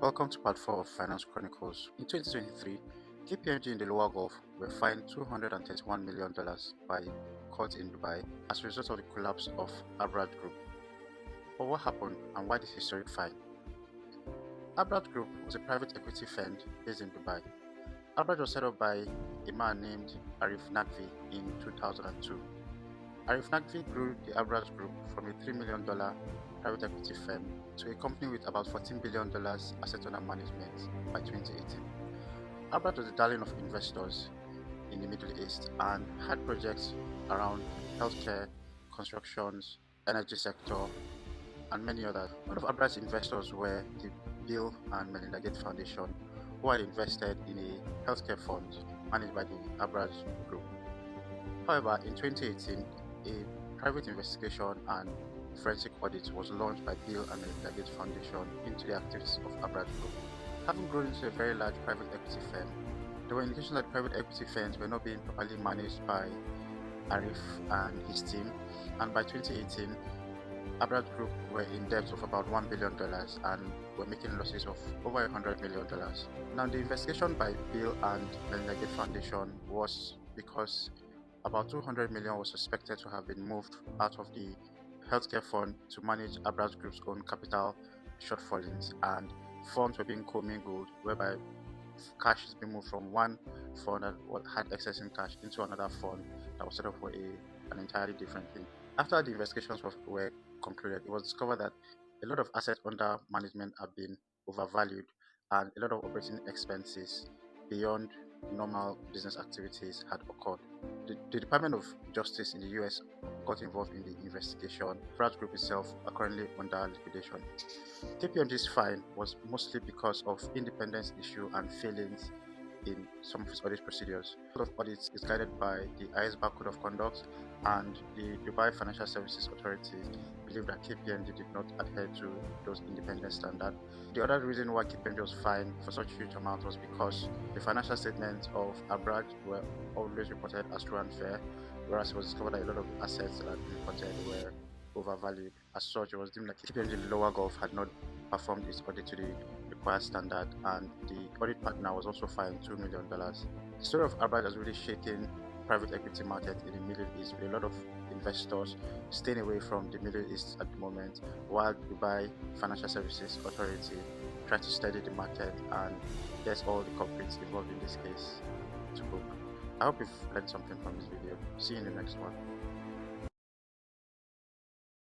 Welcome to part 4 of Finance Chronicles. In 2023, KPMG in the lower Gulf were fined $231 million by court in Dubai as a result of the collapse of Abraaj Group. But what happened and why this historic fine? Abraaj Group was a private equity fund based in Dubai. Abraaj was set up by a man named Arif Naqvi in 2002. Arif Naqvi grew the Abraaj Group from a $3 million private equity firm to a company with about $14 billion assets under management by 2018. Abraaj was the darling of investors in the Middle East and had projects around healthcare, constructions, energy sector, and many others. One of Abraaj's investors were the Bill and Melinda Gates Foundation, who had invested in a healthcare fund managed by the Abraaj Group. However, in 2018, a private investigation and forensic audit was launched by Bill and Melinda Gates Foundation into the activities of Abraaj Group. Having grown into a very large private equity firm, there were indications that private equity firms were not being properly managed by Arif and his team, and by 2018, Abraaj Group were in debt of about $1 billion and were making losses of over $100 million. Now, the investigation by Bill and Melinda Gates Foundation was because about $200 million was suspected to have been moved out of the healthcare fund to manage Abraaj Group's own capital shortfallings, and funds were being commingled, whereby cash is being moved from one fund that had excess in cash into another fund that was set up for an entirely different thing. After the investigations were concluded, it was discovered that a lot of assets under management have been overvalued and a lot of operating expenses beyond normal business activities had occurred. The Department of Justice in the US got involved in the investigation. Abraaj Group itself are currently under liquidation. KPMG's fine was mostly because of independence issue and failings in some of its audit procedures. The Code of Audits is guided by the ISBA Code of Conduct, and the Dubai Financial Services Authority believed that KPMG did not adhere to those independent standards. The other reason why KPMG was fined for such huge amount was because the financial statements of Abraaj were always reported as true and fair, whereas it was discovered that a lot of assets that had been reported were overvalued. As such, it was deemed that KPMG in the lower Gulf had not performed its audit to the required standard, and the audit partner was also fined $2 million. The story of Abraaj has really shaken private equity market in the Middle East, with a lot of investors staying away from the Middle East at the moment, while Dubai Financial Services Authority tries to steady the market and get all the culprits involved in this case to book. I hope you've learned something from this video. See you in the next one.